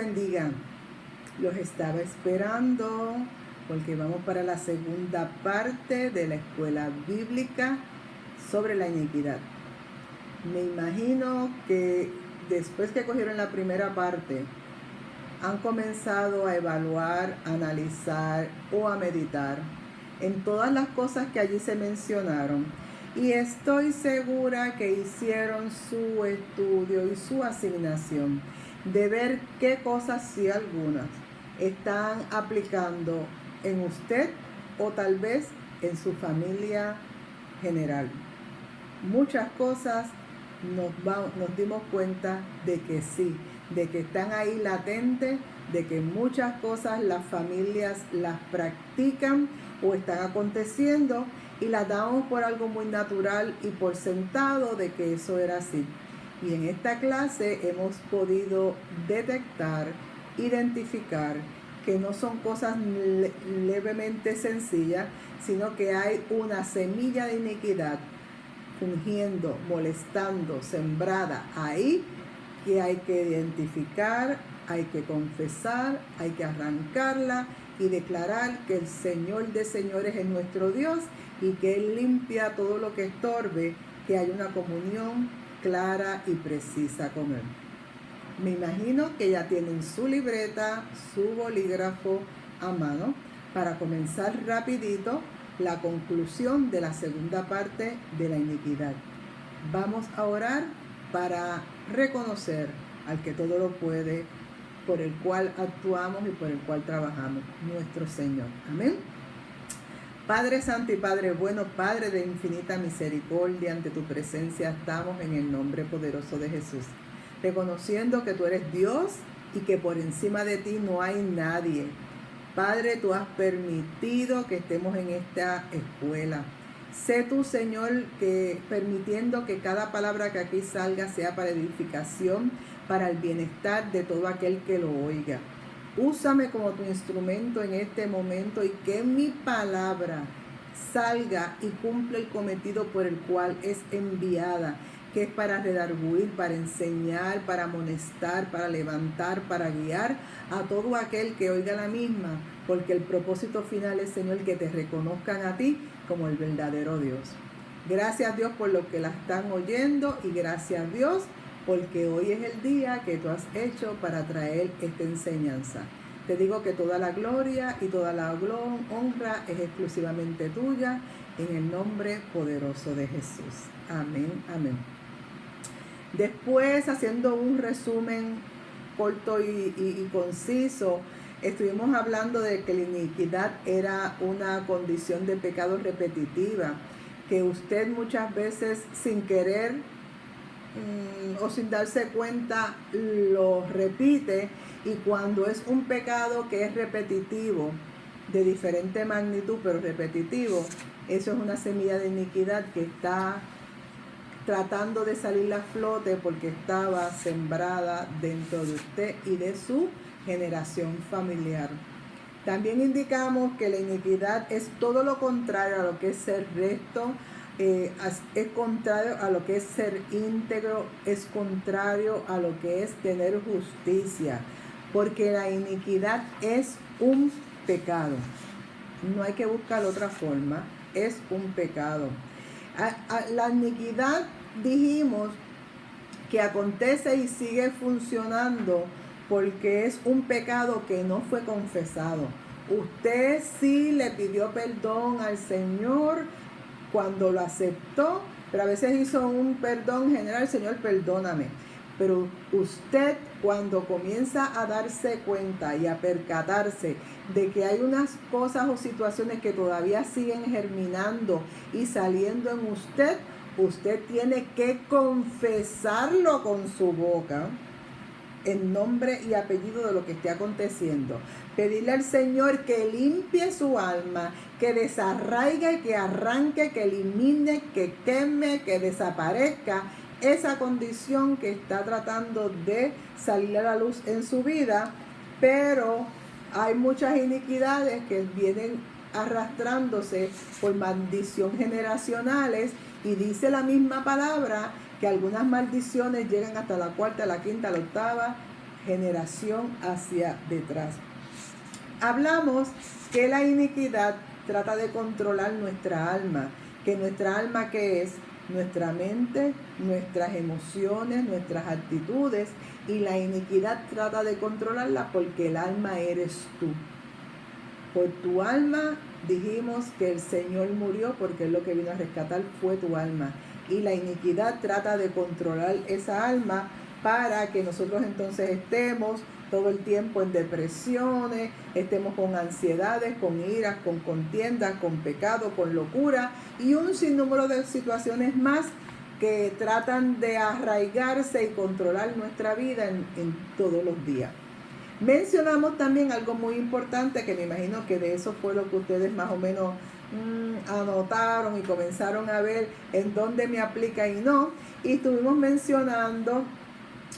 bendiga. Los estaba esperando porque vamos para la segunda parte de la escuela bíblica sobre la iniquidad. Me imagino que después que cogieron la primera parte, han comenzado a evaluar, a analizar o a meditar en todas las cosas que allí se mencionaron. Y estoy segura que hicieron su estudio y su asignación de ver qué cosas, si algunas, están aplicando en usted o tal vez en su familia general. Muchas cosas nos dimos cuenta de que sí, de que están ahí latentes, de que muchas cosas las familias las practican o están aconteciendo y las damos por algo muy natural y por sentado de que eso era así. Y en esta clase hemos podido detectar, identificar que no son cosas levemente sencillas, sino que hay una semilla de iniquidad fungiendo, molestando, sembrada ahí, que hay que identificar, hay que confesar, hay que arrancarla y declarar que el Señor de señores es nuestro Dios y que Él limpia todo lo que estorbe, que hay una comunión clara y precisa con Él. Me imagino que ya tienen su libreta, su bolígrafo a mano para comenzar rapidito la conclusión de la segunda parte de la iniquidad. Vamos a orar para reconocer al que todo lo puede, por el cual actuamos y por el cual trabajamos, nuestro Señor. Amén. Padre Santo y Padre bueno, Padre de infinita misericordia, ante tu presencia estamos en el nombre poderoso de Jesús, reconociendo que tú eres Dios y que por encima de ti no hay nadie. Padre, tú has permitido que estemos en esta escuela. Sé tú, Señor, que permitiendo que cada palabra que aquí salga sea para edificación, para el bienestar de todo aquel que lo oiga. Úsame como tu instrumento en este momento y que mi palabra salga y cumpla el cometido por el cual es enviada, que es para redarguir, para enseñar, para amonestar, para levantar, para guiar a todo aquel que oiga la misma, porque el propósito final es, Señor, que te reconozcan a ti como el verdadero Dios. Gracias, Dios, por lo que la están oyendo y gracias, Dios, porque hoy es el día que tú has hecho para traer esta enseñanza. Te digo que toda la gloria y toda la honra es exclusivamente tuya, en el nombre poderoso de Jesús. Amén, amén. Después, haciendo un resumen corto y conciso, estuvimos hablando de que la iniquidad era una condición de pecado repetitiva, que usted muchas veces sin querer o sin darse cuenta lo repite, y cuando es un pecado que es repetitivo, de diferente magnitud pero repetitivo, eso es una semilla de iniquidad que está tratando de salir a flote porque estaba sembrada dentro de usted y de su generación familiar. También indicamos que la iniquidad es todo lo contrario a lo que es ser recto, es contrario a lo que es ser íntegro, es contrario a lo que es tener justicia, porque la iniquidad es un pecado. No hay que buscar otra forma, es un pecado. La iniquidad, dijimos, que acontece y sigue funcionando porque es un pecado que no fue confesado. Usted sí le pidió perdón al Señor cuando lo aceptó, pero a veces hizo un perdón general: Señor, perdóname. Pero usted, cuando comienza a darse cuenta y a percatarse de que hay unas cosas o situaciones que todavía siguen germinando y saliendo en usted, usted tiene que confesarlo con su boca, en nombre y apellido de lo que esté aconteciendo. Pedirle al Señor que limpie su alma, que desarraigue, que arranque, que elimine, que queme, que desaparezca esa condición que está tratando de salir a la luz en su vida. Pero hay muchas iniquidades que vienen arrastrándose por maldición generacionales, y dice la misma palabra que algunas maldiciones llegan hasta la cuarta, la quinta, la octava generación hacia detrás. Hablamos que la iniquidad trata de controlar nuestra alma, que nuestra alma, ¿qué es? Nuestra mente, nuestras emociones, nuestras actitudes, y la iniquidad trata de controlarla porque el alma eres tú. Por tu alma dijimos que el Señor murió, porque Él lo que vino a rescatar fue tu alma. Y la iniquidad trata de controlar esa alma para que nosotros entonces estemos todo el tiempo en depresiones, estemos con ansiedades, con iras, con contiendas, con pecado, con locura y un sinnúmero de situaciones más que tratan de arraigarse y controlar nuestra vida en todos los días. Mencionamos también algo muy importante, que me imagino que de eso fue lo que ustedes más o menos anotaron y comenzaron a ver en dónde me aplica y no. Y estuvimos mencionando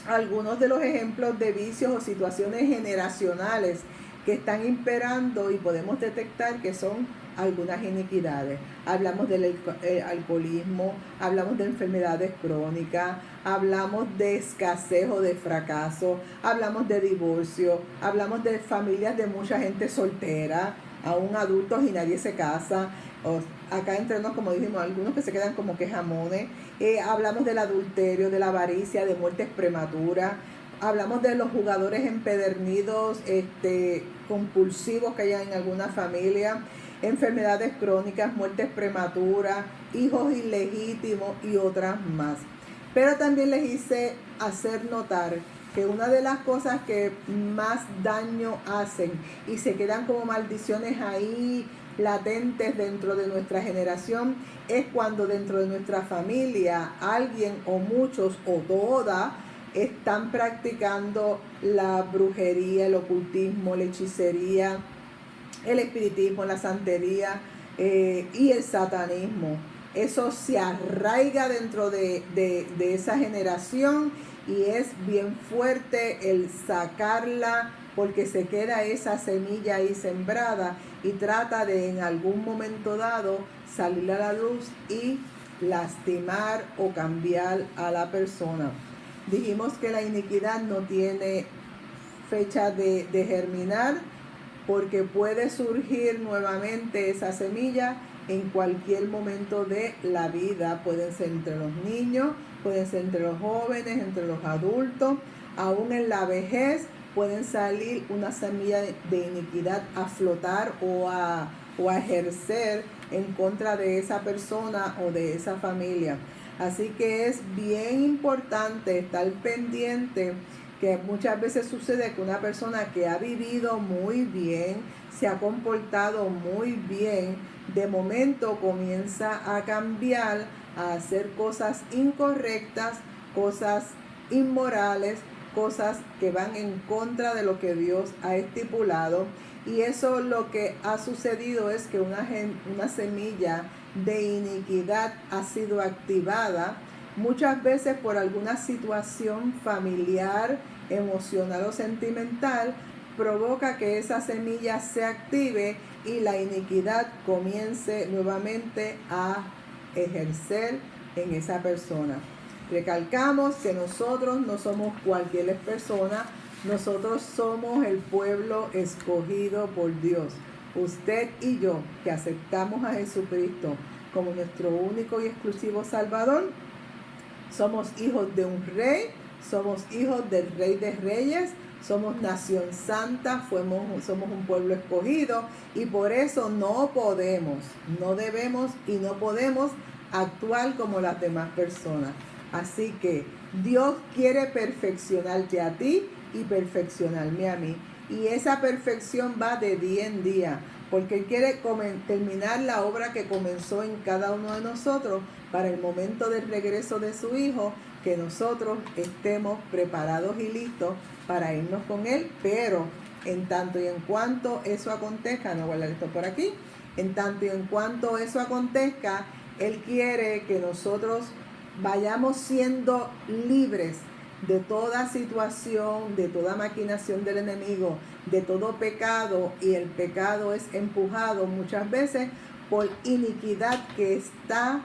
algunos de los ejemplos de vicios o situaciones generacionales que están imperando y podemos detectar que son algunas iniquidades. Hablamos del alcoholismo, hablamos de enfermedades crónicas, hablamos de escasez o de fracaso, hablamos de divorcio, hablamos de familias de mucha gente soltera, aún adultos y nadie se casa. Acá entre nos, como dijimos, algunos que se quedan como que jamones. Hablamos del adulterio, de la avaricia, de muertes prematuras. Hablamos de los jugadores empedernidos, compulsivos que hay en alguna familia, enfermedades crónicas, muertes prematuras, hijos ilegítimos y otras más. Pero también les hice hacer notar que una de las cosas que más daño hacen y se quedan como maldiciones ahí latentes dentro de nuestra generación es cuando dentro de nuestra familia alguien o muchos o todas están practicando la brujería, el ocultismo, la hechicería, el espiritismo, la santería y el satanismo. Eso se arraiga dentro de esa generación y es bien fuerte el sacarla, porque se queda esa semilla ahí sembrada y trata de en algún momento dado salir a la luz y lastimar o cambiar a la persona. Dijimos que la iniquidad no tiene fecha de germinar, porque puede surgir nuevamente esa semilla en cualquier momento de la vida. Pueden ser entre los niños, pueden ser entre los jóvenes, entre los adultos, aún en la vejez pueden salir una semilla de iniquidad a flotar o a ejercer en contra de esa persona o de esa familia. Así que es bien importante estar pendiente, que muchas veces sucede que una persona que ha vivido muy bien, se ha comportado muy bien, de momento comienza a cambiar, a hacer cosas incorrectas, cosas inmorales, cosas que van en contra de lo que Dios ha estipulado. Y eso lo que ha sucedido es que una semilla de iniquidad ha sido activada, muchas veces por alguna situación familiar, emocional o sentimental, provoca que esa semilla se active y la iniquidad comience nuevamente a ejercer en esa persona. Recalcamos que nosotros no somos cualquier persona, nosotros somos el pueblo escogido por Dios. Usted y yo, que aceptamos a Jesucristo como nuestro único y exclusivo Salvador, somos hijos de un rey, somos hijos del Rey de Reyes, somos nación santa, somos un pueblo escogido, y por eso no podemos, no debemos y no podemos actuar como las demás personas. Así que Dios quiere perfeccionarte a ti y perfeccionarme a mí. Y esa perfección va de día en día, porque Él quiere terminar la obra que comenzó en cada uno de nosotros para el momento del regreso de su Hijo, que nosotros estemos preparados y listos para irnos con Él. Pero en tanto y en cuanto eso acontezca, no voy a guardar esto por aquí, en tanto y en cuanto eso acontezca, Él quiere que nosotros vayamos siendo libres de toda situación, de toda maquinación del enemigo, de todo pecado, y el pecado es empujado muchas veces por iniquidad que está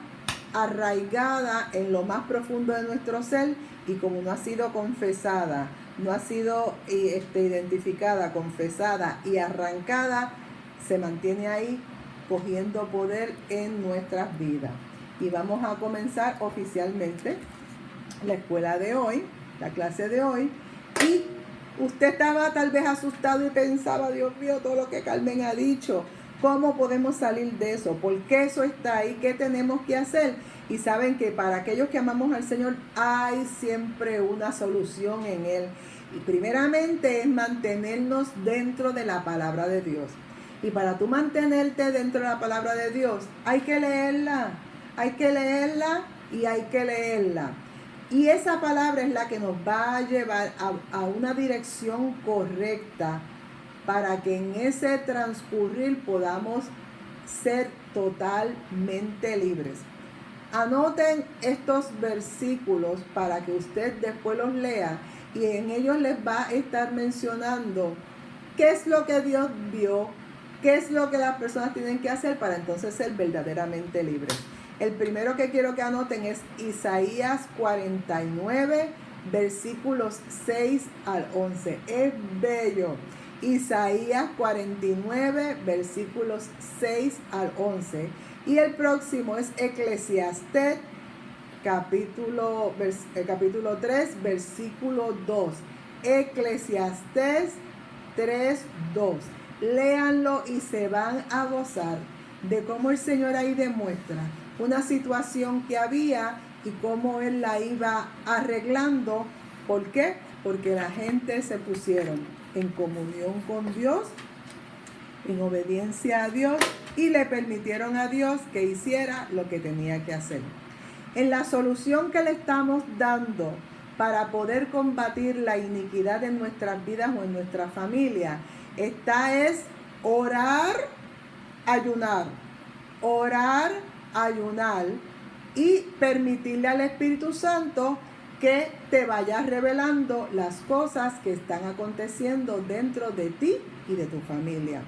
arraigada en lo más profundo de nuestro ser, y como no ha sido confesada no ha sido identificada, confesada y arrancada, se mantiene ahí cogiendo poder en nuestras vidas. Y vamos a comenzar oficialmente la escuela de hoy, la clase de hoy. Y usted estaba tal vez asustado y pensaba, Dios mío, todo lo que Carmen ha dicho, ¿cómo podemos salir de eso? ¿Por qué eso está ahí? ¿Qué tenemos que hacer? Y saben que para aquellos que amamos al Señor hay siempre una solución en Él. Y primeramente es mantenernos dentro de la palabra de Dios. Y para tú mantenerte dentro de la palabra de Dios, hay que leerla y hay que leerla. Y esa palabra es la que nos va a llevar a una dirección correcta para que en ese transcurrir podamos ser totalmente libres. Anoten estos versículos para que usted después los lea y en ellos les va a estar mencionando qué es lo que Dios vio, qué es lo que las personas tienen que hacer para entonces ser verdaderamente libres. El primero que quiero que anoten es Isaías 49, versículos 6 al 11. Es bello. Isaías 49, versículos 6 al 11. Y el próximo es Eclesiastés, capítulo 3, versículo 2. Eclesiastés 3, 2. Léanlo y se van a gozar de cómo el Señor ahí demuestra una situación que había y cómo Él la iba arreglando. ¿Por qué? Porque la gente se pusieron en comunión con Dios, en obediencia a Dios, y le permitieron a Dios que hiciera lo que tenía que hacer. En la solución que le estamos dando para poder combatir la iniquidad en nuestras vidas o en nuestra familia, esta es orar, ayunar y permitirle al Espíritu Santo que te vaya revelando las cosas que están aconteciendo dentro de ti y de tu familia.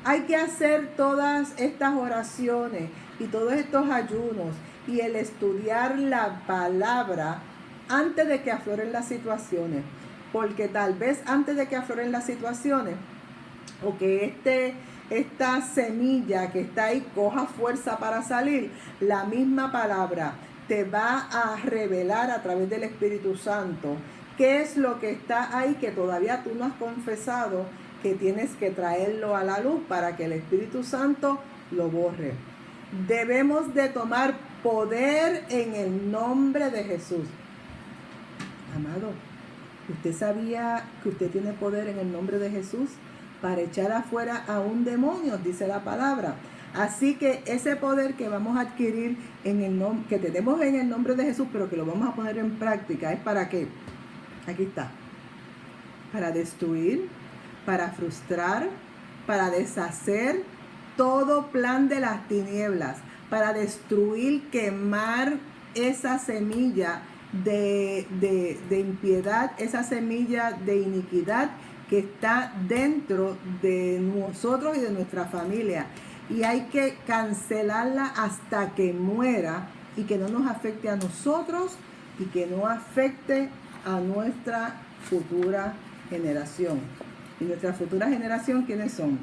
Hay que hacer todas estas oraciones y todos estos ayunos y el estudiar la palabra antes de que afloren las situaciones, porque tal vez antes de que afloren las situaciones o que esta semilla que está ahí coja fuerza para salir, la misma palabra te va a revelar a través del Espíritu Santo qué es lo que está ahí que todavía tú no has confesado, que tienes que traerlo a la luz para que el Espíritu Santo lo borre. Debemos de tomar poder en el nombre de Jesús. Amado, ¿usted sabía que usted tiene poder en el nombre de Jesús para echar afuera a un demonio? Dice la palabra. Así que ese poder que vamos a adquirir que tenemos en el nombre de Jesús, pero que lo vamos a poner en práctica, ¿es para qué? Aquí está. Para destruir, para frustrar, para deshacer todo plan de las tinieblas, para destruir, quemar esa semilla de impiedad, esa semilla de iniquidad que está dentro de nosotros y de nuestra familia. Y hay que cancelarla hasta que muera y que no nos afecte a nosotros y que no afecte a nuestra futura generación. Y nuestra futura generación, ¿quiénes son?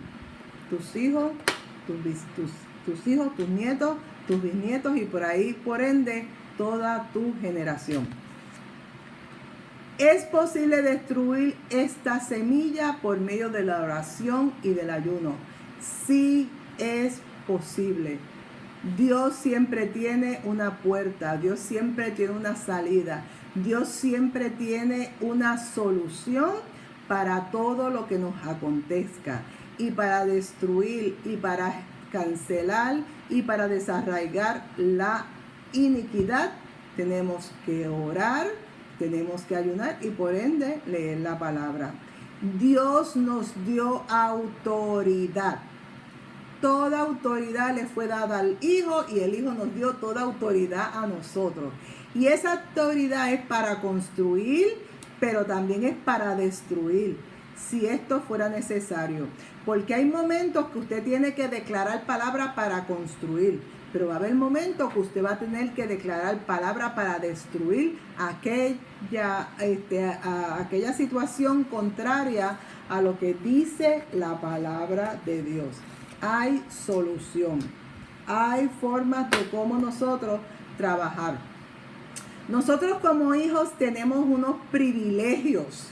Tus hijos, tus nietos, tus bisnietos y por ahí, por ende, toda tu generación. Es posible destruir esta semilla por medio de la oración y del ayuno. Sí es posible. Dios siempre tiene una puerta, Dios siempre tiene una salida, Dios siempre tiene una solución para todo lo que nos acontezca, y para destruir y para cancelar y para desarraigar la iniquidad tenemos que orar, tenemos que ayunar y por ende leer la palabra. Dios nos dio autoridad. Toda autoridad le fue dada al Hijo y el Hijo nos dio toda autoridad a nosotros. Y esa autoridad es para construir, pero también es para destruir, si esto fuera necesario. Porque hay momentos que usted tiene que declarar palabra para construir, Pero va a haber momentos que usted va a tener que declarar palabra para destruir aquella situación contraria a lo que dice la palabra de Dios. Hay solución. Hay formas de cómo nosotros trabajar. Nosotros como hijos tenemos unos privilegios,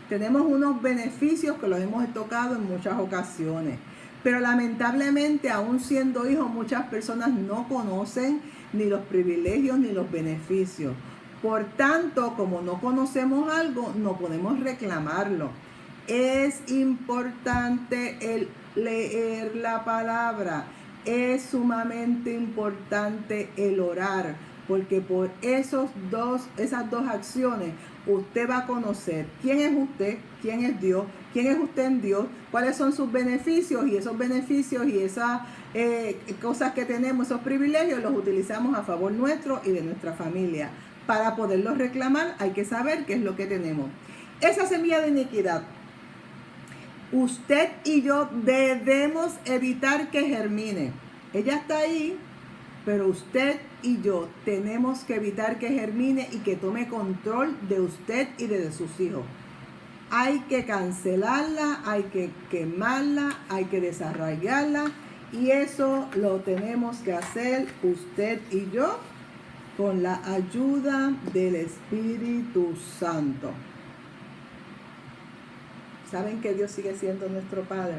tenemos unos beneficios que los hemos tocado en muchas ocasiones. Pero lamentablemente, aún siendo hijos, muchas personas no conocen ni los privilegios ni los beneficios. Por tanto, como no conocemos algo, no podemos reclamarlo. Es importante el leer la palabra. Es sumamente importante el orar, porque por esas dos acciones usted va a conocer quién es usted, quién es Dios, quién es usted en Dios, cuáles son sus beneficios, y esos beneficios y esas cosas que tenemos, esos privilegios, los utilizamos a favor nuestro y de nuestra familia. Para poderlos reclamar hay que saber qué es lo que tenemos. Esa semilla de iniquidad, usted y yo debemos evitar que germine. Ella está ahí, pero usted y yo tenemos que evitar que germine y que tome control de usted y de sus hijos. Hay que cancelarla, hay que quemarla, hay que desarraigarla, y eso lo tenemos que hacer usted y yo con la ayuda del Espíritu Santo. ¿Saben que Dios sigue siendo nuestro Padre?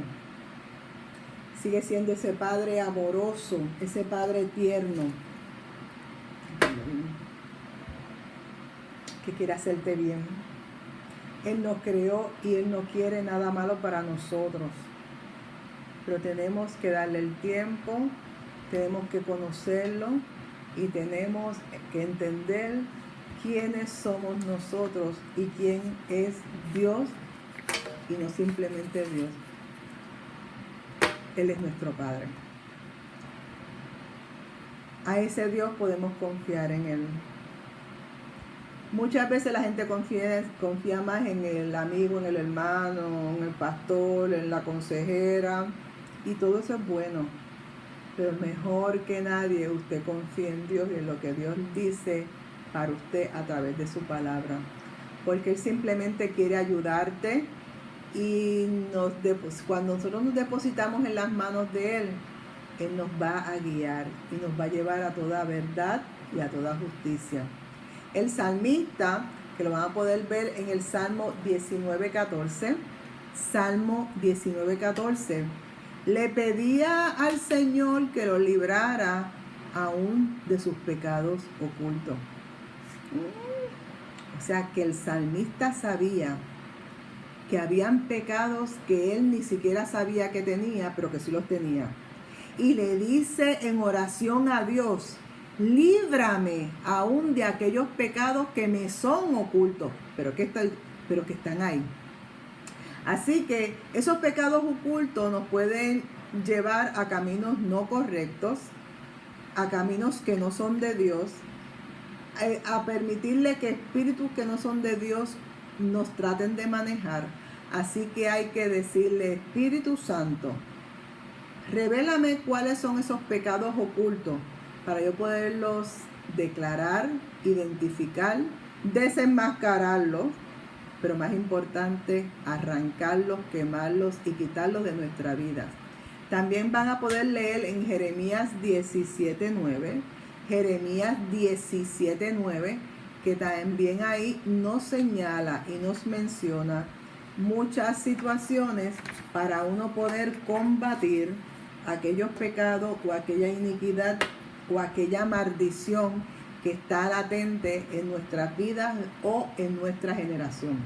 Sigue siendo ese Padre amoroso, ese Padre tierno, que quiere hacerte bien. Él nos creó y Él no quiere nada malo para nosotros. Pero tenemos que darle el tiempo, tenemos que conocerlo y tenemos que entender quiénes somos nosotros y quién es Dios, y no simplemente Dios. Él es nuestro Padre. A ese Dios podemos confiar en Él. Muchas veces la gente confía más en el amigo, en el hermano, en el pastor, en la consejera, y todo eso es bueno. Pero mejor que nadie usted confíe en Dios y en lo que Dios dice para usted a través de su palabra. Porque Él simplemente quiere ayudarte, y cuando nosotros nos depositamos en las manos de Él, Él nos va a guiar y nos va a llevar a toda verdad y a toda justicia. El salmista, que lo van a poder ver en el Salmo 19:14, Salmo 19:14, le pedía al Señor que lo librara aún de sus pecados ocultos. O sea que el salmista sabía que habían pecados que él ni siquiera sabía que tenía, pero que sí los tenía. Y le dice en oración a Dios: líbrame aún de aquellos pecados que me son ocultos, pero que están ahí. Así que esos pecados ocultos nos pueden llevar a caminos no correctos, a caminos que no son de Dios, a permitirle que espíritus que no son de Dios nos traten de manejar. Así que hay que decirle: Espíritu Santo, revélame cuáles son esos pecados ocultos para yo poderlos declarar, identificar, desenmascararlos, pero más importante, arrancarlos, quemarlos y quitarlos de nuestra vida. También van a poder leer en Jeremías 17:9, Jeremías 17:9, que también ahí nos señala y nos menciona muchas situaciones para uno poder combatir aquellos pecados o aquella iniquidad o aquella maldición que está latente en nuestras vidas o en nuestra generación.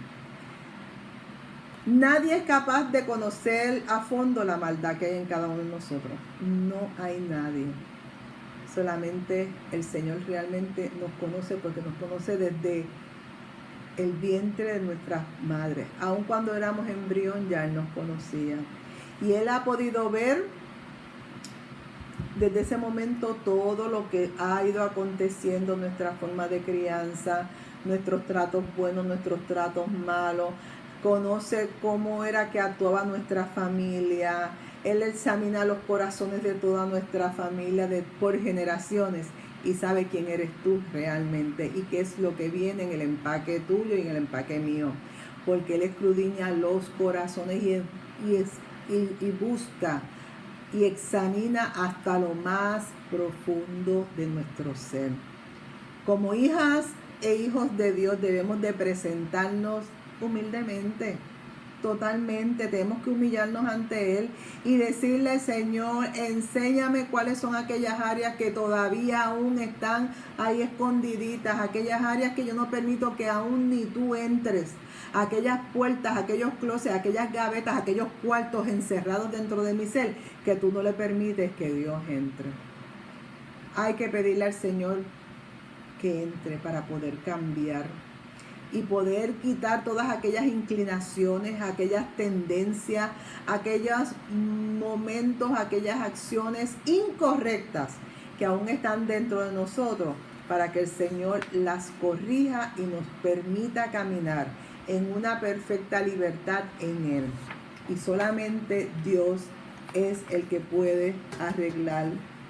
Nadie es capaz de conocer a fondo la maldad que hay en cada uno de nosotros. No hay nadie. Solamente el Señor realmente nos conoce, porque nos conoce desde el vientre de nuestras madres. Aun cuando éramos embrión, ya Él nos conocía. Y Él ha podido ver desde ese momento todo lo que ha ido aconteciendo, nuestra forma de crianza, nuestros tratos buenos, nuestros tratos malos. conoce cómo era que actuaba nuestra familia. Él examina los corazones de toda nuestra familia por generaciones y sabe quién eres tú realmente y qué es lo que viene en el empaque tuyo y en el empaque mío. Porque Él escudriña los corazones y busca y examina hasta lo más profundo de nuestro ser. Como hijas e hijos de Dios debemos de presentarnos humildemente, totalmente. Tenemos que humillarnos ante Él y decirle: Señor, enséñame cuáles son aquellas áreas que todavía aún están ahí escondiditas, aquellas áreas que yo no permito que aún ni tú entres, aquellas puertas, aquellos closets, aquellas gavetas, aquellos cuartos encerrados dentro de mi ser que tú no le permites que Dios entre. Hay que pedirle al Señor que entre para poder cambiar y poder quitar todas aquellas inclinaciones, aquellas tendencias, aquellos momentos, aquellas acciones incorrectas que aún están dentro de nosotros, para que el Señor las corrija y nos permita caminar en una perfecta libertad en Él. Y solamente Dios es el que puede arreglar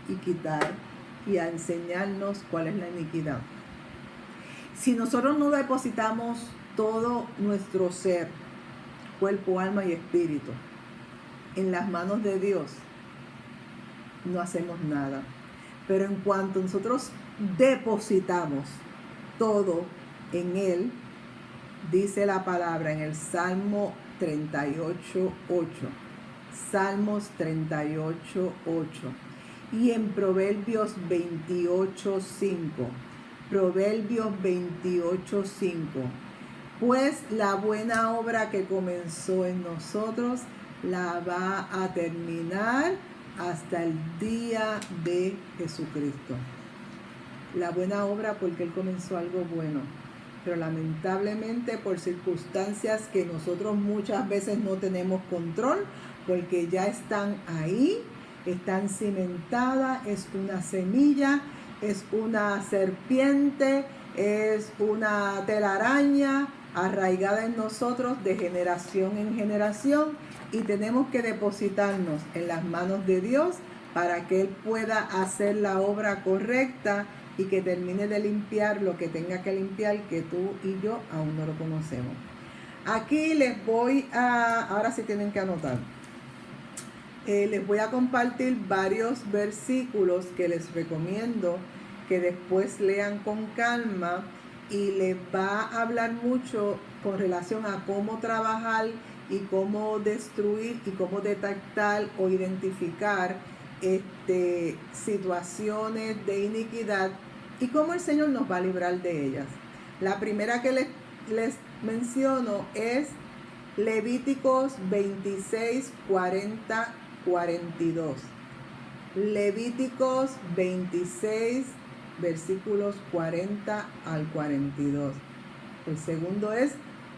y quitar y a enseñarnos cuál es la iniquidad. Si nosotros no depositamos todo nuestro ser, cuerpo, alma y espíritu en las manos de Dios, no hacemos nada. Pero en cuanto nosotros depositamos todo en Él, dice la palabra en el Salmo 38:8, Salmos 38:8, y en Proverbios 28:5, Proverbios 28:5. Pues la buena obra que comenzó en nosotros la va a terminar hasta el día de Jesucristo. La buena obra porque Él comenzó algo bueno, pero lamentablemente por circunstancias que nosotros muchas veces no tenemos control, porque ya están ahí, están cimentadas, es una semilla, es una serpiente, es una telaraña arraigada en nosotros de generación en generación, y tenemos que depositarnos en las manos de Dios para que Él pueda hacer la obra correcta y que termine de limpiar lo que tenga que limpiar, que tú y yo aún no lo conocemos. Aquí les voy a, ahora sí tienen que anotar, les voy a compartir varios versículos que les recomiendo que después lean con calma, y les va a hablar mucho con relación a cómo trabajar y cómo destruir y cómo detectar o identificar situaciones de iniquidad y cómo el Señor nos va a librar de ellas. La primera que les menciono es Levíticos 26, 40, 42. Levíticos 26, versículos 40 al 42. El segundo es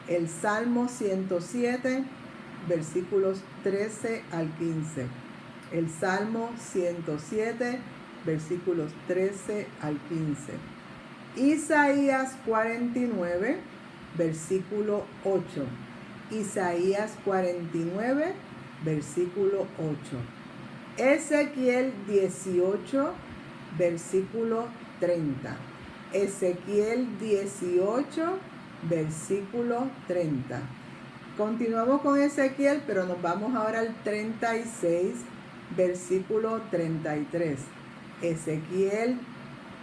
el Salmo 107, versículos 13 al 15. El Salmo 107, versículos 13 al 15. Isaías 49, versículo 8. Isaías 49, versículo 8. Ezequiel 18, versículo 30. Ezequiel 18, versículo 30. Continuamos con Ezequiel, pero nos vamos ahora al 36, versículo 33. Ezequiel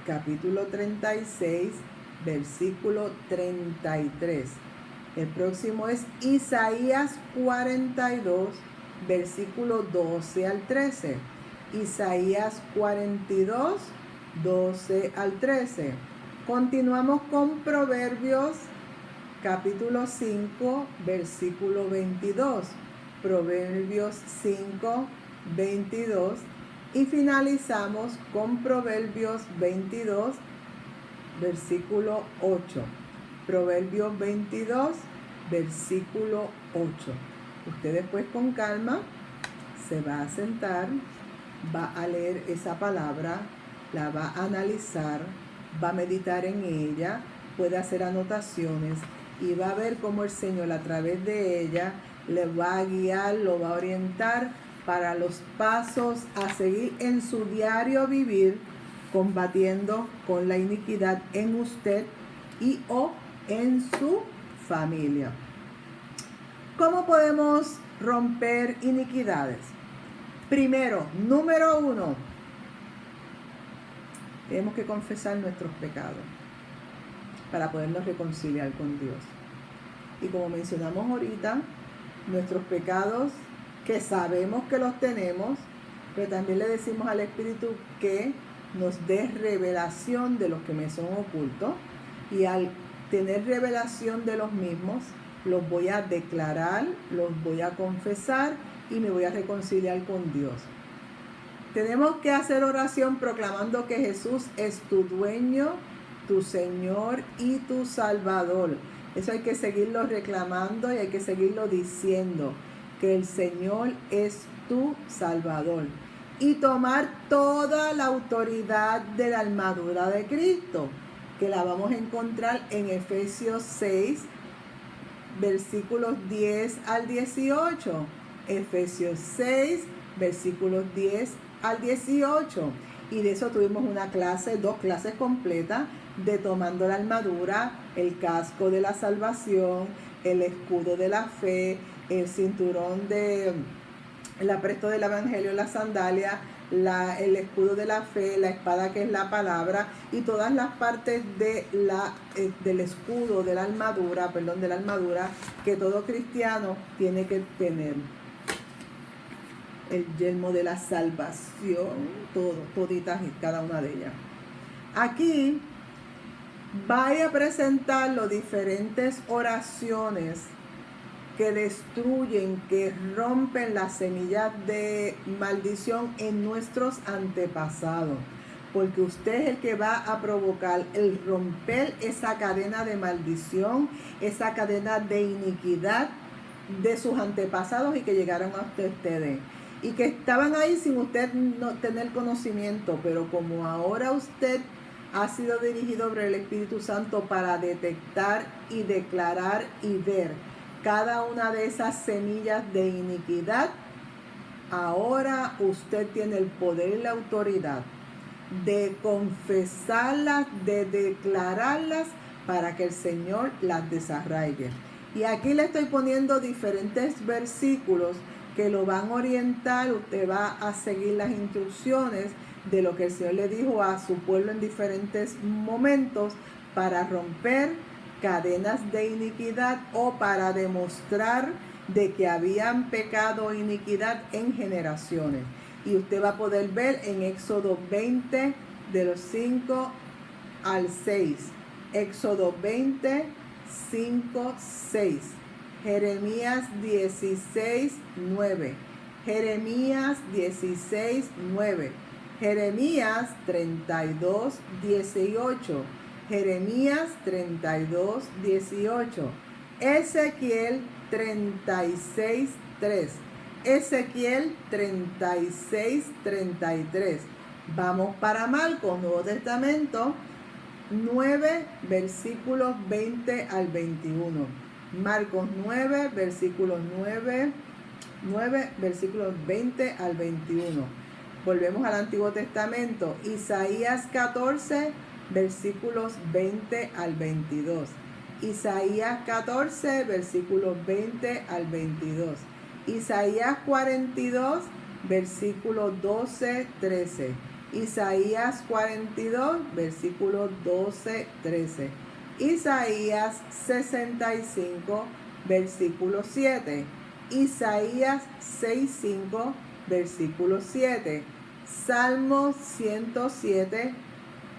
capítulo 36, versículo 33. El próximo es Isaías 42, versículo 12 al 13. Isaías 42, 12 al 13. Continuamos con Proverbios capítulo 5, versículo 22. Proverbios 5, 22. Y finalizamos con Proverbios 22, versículo 8. Proverbios 22, versículo 8. Usted después con calma se va a sentar, va a leer esa palabra, la va a analizar, va a meditar en ella, puede hacer anotaciones y va a ver cómo el Señor a través de ella le va a guiar, lo va a orientar para los pasos a seguir en su diario vivir, combatiendo con la iniquidad en usted y o en su familia. ¿Cómo podemos romper iniquidades? Primero, número 1, tenemos que confesar nuestros pecados para podernos reconciliar con Dios. Y como mencionamos ahorita, nuestros pecados que sabemos que los tenemos, pero también le decimos al Espíritu que nos dé revelación de los que me son ocultos, y al tener revelación de los mismos, los voy a declarar, los voy a confesar y me voy a reconciliar con Dios. Tenemos que hacer oración proclamando que Jesús es tu dueño, tu Señor y tu Salvador. Eso hay que seguirlo reclamando y hay que seguirlo diciendo, que el Señor es tu Salvador. Y tomar toda la autoridad de la armadura de Cristo, que la vamos a encontrar en Efesios 6, versículos 10 al 18. Efesios 6, versículos 10 al 18. Y de eso tuvimos dos clases completas de tomando la armadura, el casco de la salvación, el escudo de la fe, el cinturón el apresto del evangelio, la sandalia, el escudo de la fe, la espada que es la palabra, y todas las partes del escudo, de la armadura, que todo cristiano tiene que tener. El yelmo de la salvación, toditas y cada una de ellas. Aquí vaya a presentar las diferentes oraciones que destruyen, que rompen las semillas de maldición en nuestros antepasados, porque usted es el que va a provocar el romper esa cadena de maldición, esa cadena de iniquidad de sus antepasados y que llegaron a ustedes y que estaban ahí sin usted no tener conocimiento, pero como ahora usted ha sido dirigido por el Espíritu Santo para detectar y declarar y ver cada una de esas semillas de iniquidad, ahora usted tiene el poder y la autoridad de confesarlas, de declararlas para que el Señor las desarraigue. Y aquí le estoy poniendo diferentes versículos que lo van a orientar. Usted va a seguir las instrucciones de lo que el Señor le dijo a su pueblo en diferentes momentos para romper cadenas de iniquidad o para demostrar de que habían pecado e iniquidad en generaciones. Y usted va a poder ver en Éxodo 20 de los 5 al 6. Éxodo 20, 5, 6. Jeremías 16, 9. Jeremías 16, 9. Jeremías 32, 18. Jeremías 32, 18. Ezequiel 36, 3. Ezequiel 36, 33. Vamos para Marcos, Nuevo Testamento 9, versículos 20 al 21. Marcos 9, versículos 9, versículos 20 al 21. Volvemos al Antiguo Testamento. Isaías 14, versículos 20 al 22. Isaías 14, versículos 20 al 22. Isaías 42, versículos 12, 13. Isaías 42, versículos 12, 13. Isaías 65, versículo 7. Isaías 6:5, versículo 7. Salmo 107,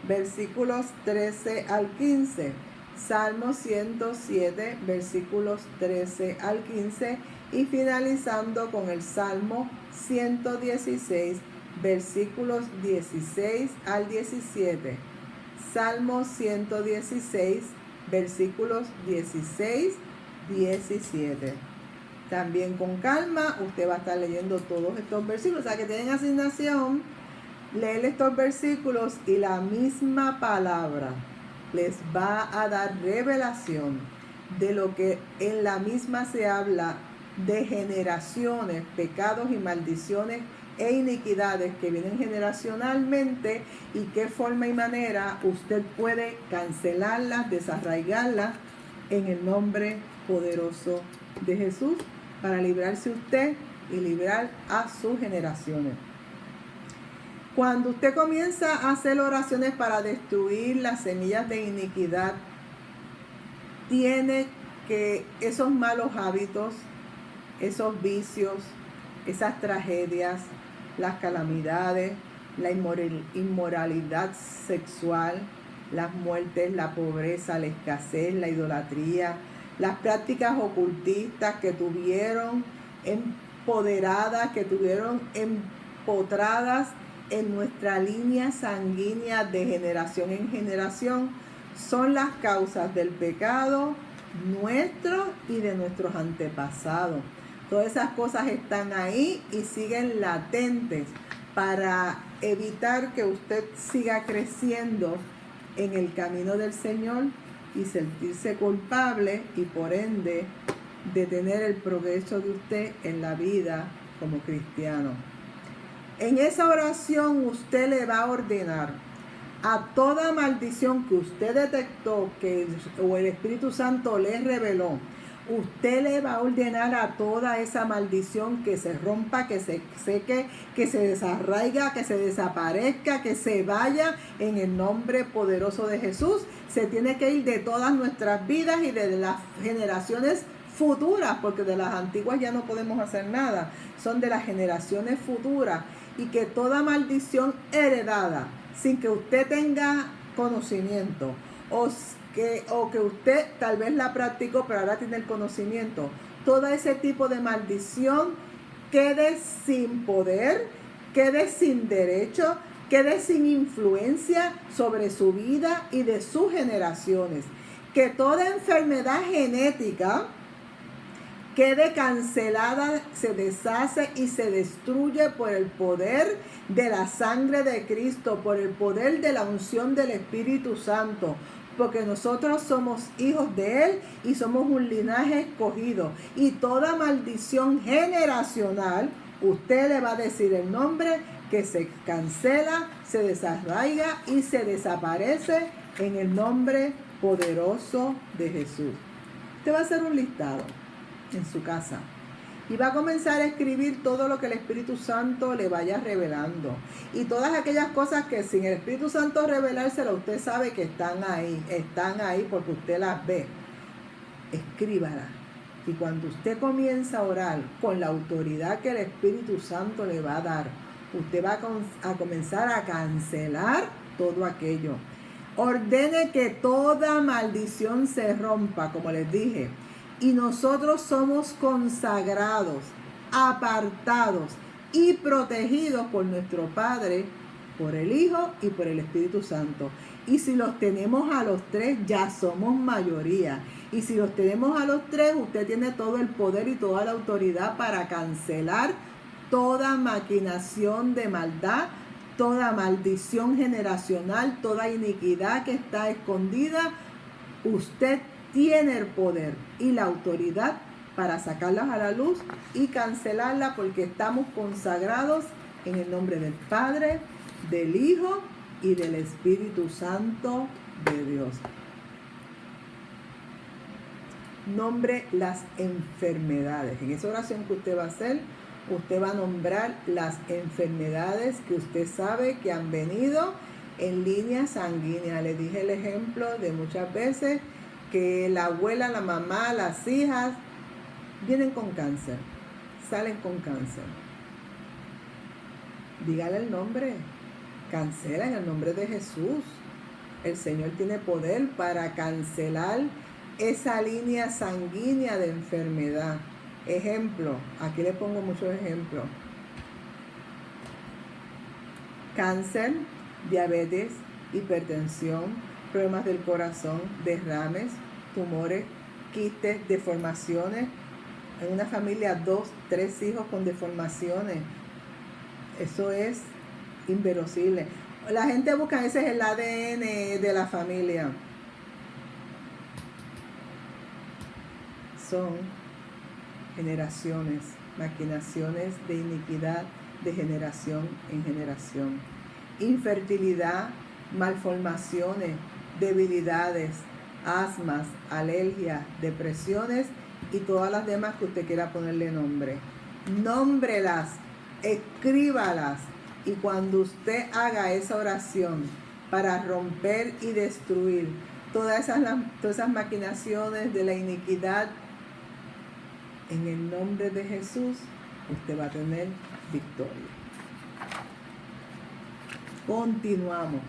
versículos 13 al 15. Salmo 107, versículos 13 al 15. Y finalizando con el Salmo 116, versículos 16 al 17. Salmo 116, versículos 16, 17. También con calma usted va a estar leyendo todos estos versículos. O sea que tienen asignación, leer estos versículos y la misma palabra les va a dar revelación de lo que en la misma se habla de generaciones, pecados y maldiciones e iniquidades que vienen generacionalmente, y qué forma y manera usted puede cancelarlas, desarraigarlas en el nombre poderoso de Jesús, para librarse usted y librar a sus generaciones. Cuando usted comienza a hacer oraciones para destruir las semillas de iniquidad, tiene que esos malos hábitos, esos vicios, esas tragedias, las calamidades, la inmoralidad sexual, las muertes, la pobreza, la escasez, la idolatría, las prácticas ocultistas que tuvieron empoderadas, que tuvieron empotradas en nuestra línea sanguínea de generación en generación, son las causas del pecado nuestro y de nuestros antepasados. Todas esas cosas están ahí y siguen latentes para evitar que usted siga creciendo en el camino del Señor y sentirse culpable, y por ende detener el progreso de usted en la vida como cristiano. En esa oración usted le va a ordenar a toda maldición que usted detectó o el Espíritu Santo le reveló. Usted le va a ordenar a toda esa maldición que se rompa, que se seque, que se desarraiga, que se desaparezca, que se vaya en el nombre poderoso de Jesús. Se tiene que ir de todas nuestras vidas y de las generaciones futuras, porque de las antiguas ya no podemos hacer nada. Son de las generaciones futuras. Y que toda maldición heredada, sin que usted tenga conocimiento, o que usted tal vez la practicó pero ahora tiene el conocimiento, todo ese tipo de maldición quede sin poder, quede sin derecho, quede sin influencia sobre su vida y de sus generaciones. Que toda enfermedad genética quede cancelada, se deshace y se destruye por el poder de la sangre de Cristo, por el poder de la unción del Espíritu Santo, porque nosotros somos hijos de Él y somos un linaje escogido. Y toda maldición generacional, usted le va a decir el nombre, que se cancela, se desarraiga y se desaparece en el nombre poderoso de Jesús. Usted va a hacer un listado en su casa y va a comenzar a escribir todo lo que el Espíritu Santo le vaya revelando, y todas aquellas cosas que sin el Espíritu Santo revelárselo, usted sabe que están ahí porque usted las ve. Escríbala, y cuando usted comienza a orar con la autoridad que el Espíritu Santo le va a dar, usted va a comenzar a cancelar todo aquello. Ordene que toda maldición se rompa, como les dije. Y nosotros somos consagrados, apartados y protegidos por nuestro Padre, por el Hijo y por el Espíritu Santo. Y si los tenemos a los tres, ya somos mayoría. Y si los tenemos a los tres, usted tiene todo el poder y toda la autoridad para cancelar toda maquinación de maldad, toda maldición generacional, toda iniquidad que está escondida. Usted tiene el poder y la autoridad para sacarlas a la luz y cancelarlas, porque estamos consagrados en el nombre del Padre, del Hijo y del Espíritu Santo de Dios. Nombre las enfermedades. En esa oración que usted va a hacer, usted va a nombrar las enfermedades que usted sabe que han venido en línea sanguínea. Le dije el ejemplo de muchas veces que la abuela, la mamá, las hijas vienen con cáncer, salen con cáncer. Dígale el nombre, cancela en el nombre de Jesús. El Señor tiene poder para cancelar esa línea sanguínea de enfermedad. Ejemplo, aquí le pongo muchos ejemplos. Cáncer, diabetes, hipertensión, problemas del corazón, derrames, tumores, quistes, deformaciones. En una familia, 2, 3 hijos con deformaciones. Eso es inverosímil. La gente busca, ese es el ADN de la familia. son generaciones, maquinaciones de iniquidad de generación en generación. Infertilidad, malformaciones, debilidades, asmas, alergias, depresiones y todas las demás que usted quiera ponerle nombre. Nómbrelas, escríbalas, y cuando usted haga esa oración para romper y destruir todas esas maquinaciones de la iniquidad, en el nombre de Jesús, usted va a tener victoria. Continuamos.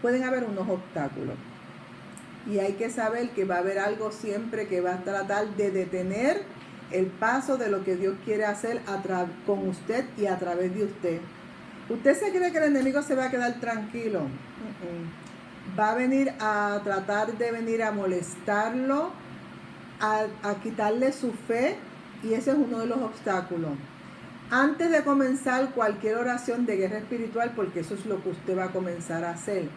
Pueden haber unos obstáculos y hay que saber que va a haber algo siempre que va a tratar de detener el paso de lo que Dios quiere hacer con usted y a través de usted. ¿Usted se cree que el enemigo se va a quedar tranquilo? Va a venir a tratar de venir a molestarlo, a quitarle su fe, y ese es uno de los obstáculos. Antes de comenzar cualquier oración de guerra espiritual, porque eso es lo que usted va a comenzar a hacer,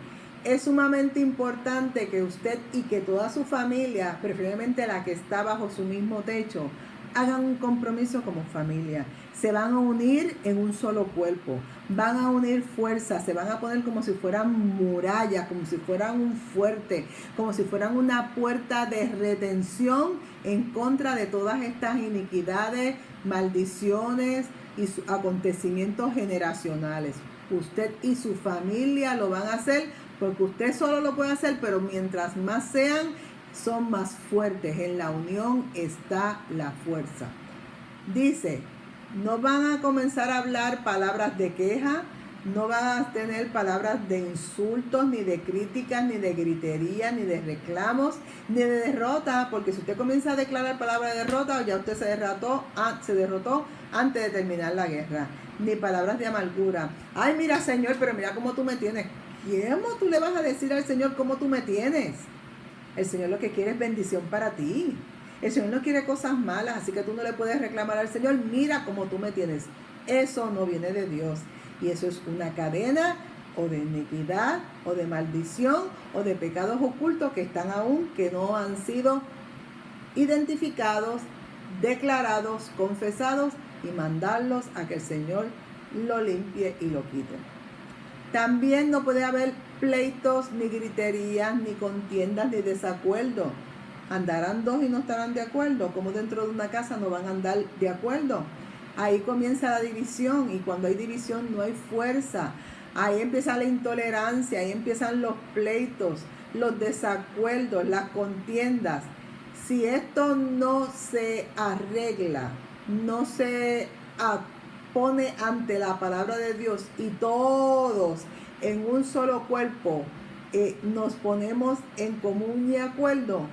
es sumamente importante que usted y que toda su familia, preferiblemente la que está bajo su mismo techo, hagan un compromiso como familia. Se van a unir en un solo cuerpo, van a unir fuerzas, se van a poner como si fueran murallas, como si fueran un fuerte, como si fueran una puerta de retención en contra de todas estas iniquidades, maldiciones y acontecimientos generacionales. Usted y su familia lo van a hacer, porque usted solo lo puede hacer, pero mientras más sean, son más fuertes. En la unión está la fuerza. Dice, no van a comenzar a hablar palabras de queja, no van a tener palabras de insultos, ni de críticas, ni de gritería, ni de reclamos, ni de derrota, porque si usted comienza a declarar palabras de derrota, ya usted se derrotó antes de terminar la guerra. Ni palabras de amargura. Ay, mira, Señor, pero mira cómo tú me tienes. ¿Cómo tú le vas a decir al Señor cómo tú me tienes? El Señor lo que quiere es bendición para ti. El Señor no quiere cosas malas, así que tú no le puedes reclamar al Señor, mira cómo tú me tienes. Eso no viene de Dios. Y eso es una cadena o de iniquidad, o de maldición, o de pecados ocultos que están aún, que no han sido identificados, declarados, confesados, y mandarlos a que el Señor lo limpie y lo quite. También no puede haber pleitos, ni griterías, ni contiendas, ni desacuerdos. Andarán dos y no estarán de acuerdo, como dentro de una casa no van a andar de acuerdo. Ahí comienza la división, y cuando hay división no hay fuerza. Ahí empieza la intolerancia, ahí empiezan los pleitos, los desacuerdos, las contiendas. Si esto no se arregla, no se pone ante la palabra de Dios, y todos en un solo cuerpo nos ponemos en común y acuerdo,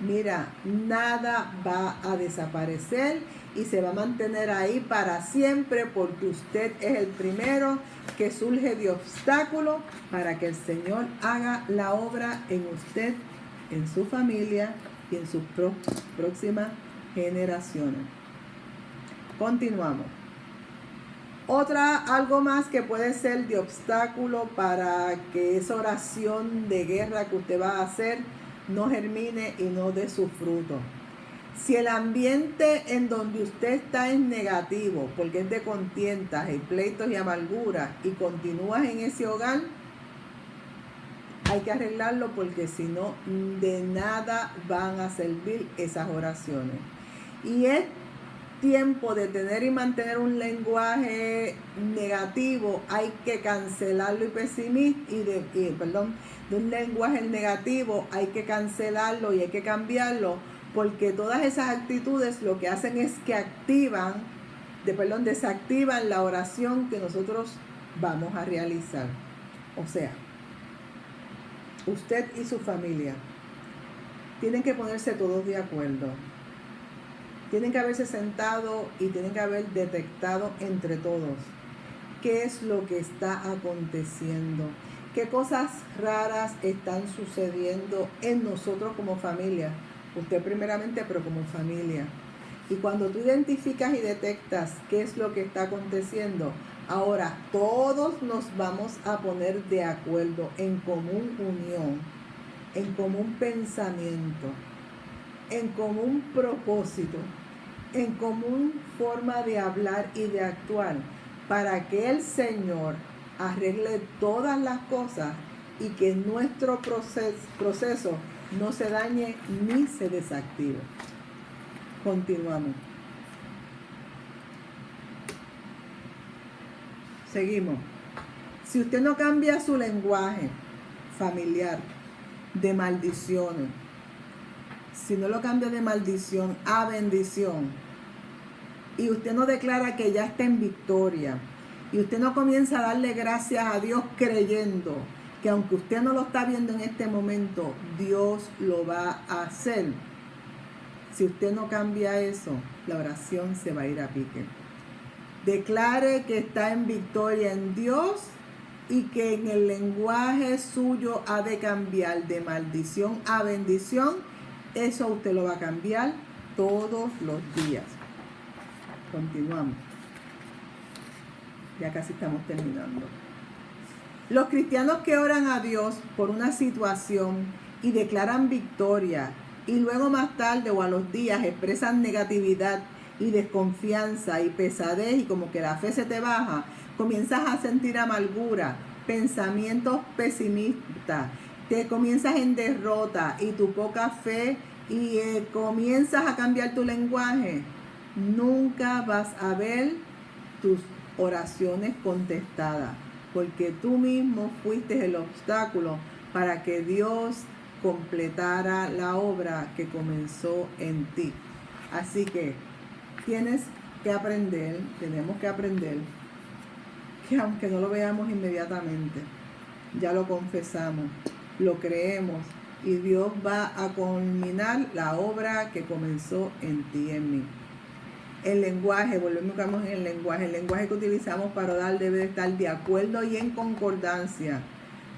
mira, nada va a desaparecer y se va a mantener ahí para siempre, porque usted es el primero que surge de obstáculo para que el Señor haga la obra en usted, en su familia y en sus próximas generaciones. Continuamos. Algo más que puede ser de obstáculo para que esa oración de guerra que usted va a hacer no germine y no dé su fruto. Si el ambiente en donde usted está es negativo, porque es de contiendas y pleitos y amargura, y continúas en ese hogar, hay que arreglarlo, porque si no, de nada van a servir esas oraciones. Y es tiempo de tener y mantener un lenguaje negativo, hay que cancelarlo, y pesimista, de un lenguaje negativo hay que cancelarlo y hay que cambiarlo, porque todas esas actitudes lo que hacen es que desactivan la oración que nosotros vamos a realizar. O sea, usted y su familia tienen que ponerse todos de acuerdo. Tienen que haberse sentado y tienen que haber detectado entre todos qué es lo que está aconteciendo, qué cosas raras están sucediendo en nosotros como familia. Usted primeramente, pero como familia. Y cuando tú identificas y detectas qué es lo que está aconteciendo, ahora todos nos vamos a poner de acuerdo en común unión en común pensamiento, en común propósito, en común forma de hablar y de actuar, para que el Señor arregle todas las cosas y que nuestro proceso no se dañe ni se desactive. Continuamos. Seguimos. Si usted no cambia su lenguaje familiar de maldiciones, si no lo cambia de maldición a bendición, y usted no declara que ya está en victoria, y usted no comienza a darle gracias a Dios creyendo que aunque usted no lo está viendo en este momento, Dios lo va a hacer. Si usted no cambia eso, la oración se va a ir a pique. Declare que está en victoria en Dios y que en el lenguaje suyo ha de cambiar de maldición a bendición. Eso usted lo va a cambiar todos los días. Continuamos. Ya casi estamos terminando. Los cristianos que oran a Dios por una situación y declaran victoria y luego más tarde o a los días expresan negatividad y desconfianza y pesadez y como que la fe se te baja, comienzas a sentir amargura, pensamientos pesimistas, te comienzas en derrota y tu poca fe y comienzas a cambiar tu lenguaje, nunca vas a ver tus oraciones contestadas, porque tú mismo fuiste el obstáculo para que Dios completara la obra que comenzó en ti. Así que tenemos que aprender que aunque no lo veamos inmediatamente, ya lo confesamos, lo creemos y Dios va a culminar la obra que comenzó en ti y en mí. El lenguaje, volvemos en el lenguaje que utilizamos para orar debe de estar de acuerdo y en concordancia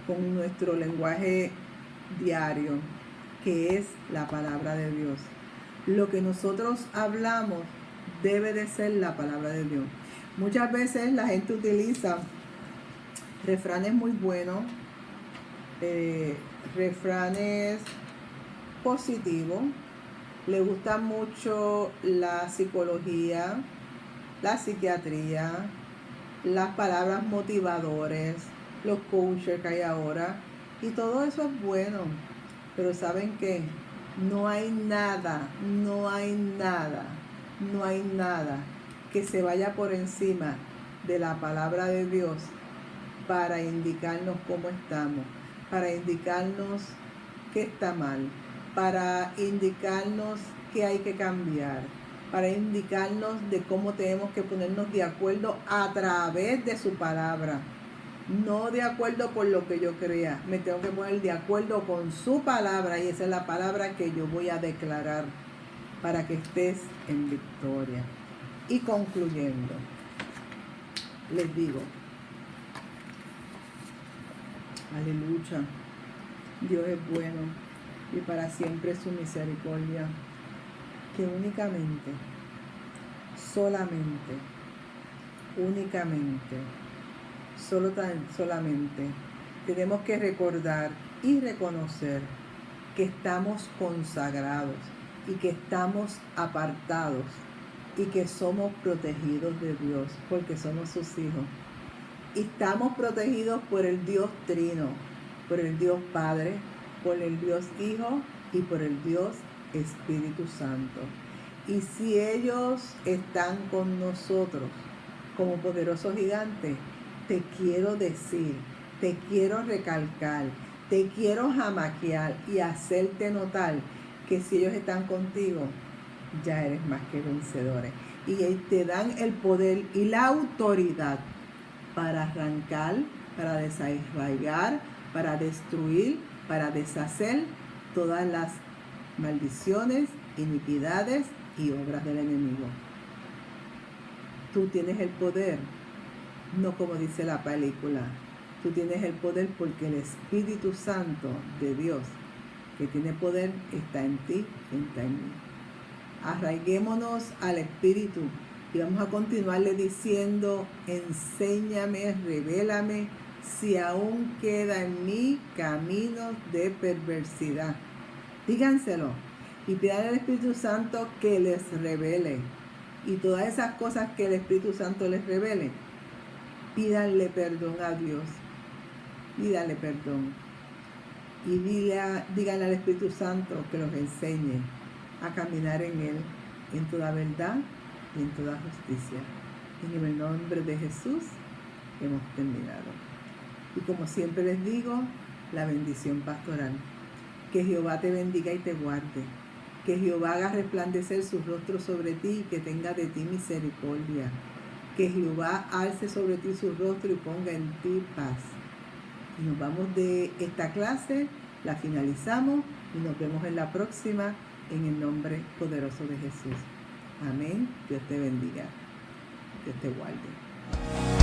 con nuestro lenguaje diario, que es la palabra de Dios. Lo que nosotros hablamos debe de ser la palabra de Dios. Muchas veces la gente utiliza refranes muy buenos, refranes positivos. Le gusta mucho la psicología, la psiquiatría, las palabras motivadores, los coaches que hay ahora. Y todo eso es bueno. Pero ¿saben qué? No hay nada que se vaya por encima de la palabra de Dios para indicarnos cómo estamos, para indicarnos qué está mal, para indicarnos qué hay que cambiar, para indicarnos de cómo tenemos que ponernos de acuerdo a través de su palabra. No de acuerdo con lo que yo crea, me tengo que poner de acuerdo con su palabra y esa es la palabra que yo voy a declarar para que estés en victoria. Y concluyendo, les digo, aleluya, Dios es bueno y para siempre su misericordia, que únicamente, solamente tenemos que recordar y reconocer que estamos consagrados y que estamos apartados y que somos protegidos de Dios porque somos sus hijos. Y estamos protegidos por el Dios Trino, por el Dios Padre, por el Dios Hijo y por el Dios Espíritu Santo. Y si ellos están con nosotros como poderosos gigantes, te quiero decir, te quiero recalcar, te quiero jamaquear y hacerte notar que si ellos están contigo, ya eres más que vencedores. Y te dan el poder y la autoridad para arrancar, para desarraigar, para destruir, para deshacer todas las maldiciones, iniquidades y obras del enemigo. Tú tienes el poder, no como dice la película. Tú tienes el poder porque el Espíritu Santo de Dios, que tiene poder, está en ti y está en mí. Arraiguémonos al Espíritu y vamos a continuarle diciendo: enséñame, revélame si aún queda en mí caminos de perversidad. Díganselo y pidan al Espíritu Santo que les revele. Y todas esas cosas que el Espíritu Santo les revele, pídanle perdón a Dios. Pídanle perdón. Y díganle al Espíritu Santo que los enseñe a caminar en Él, en toda verdad y en toda justicia. En el nombre de Jesús hemos terminado. Y como siempre les digo, la bendición pastoral. Que Jehová te bendiga y te guarde. Que Jehová haga resplandecer su rostro sobre ti y que tenga de ti misericordia. Que Jehová alce sobre ti su rostro y ponga en ti paz. Y nos vamos de esta clase, la finalizamos y nos vemos en la próxima en el nombre poderoso de Jesús. Amén. Dios te bendiga. Dios te guarde.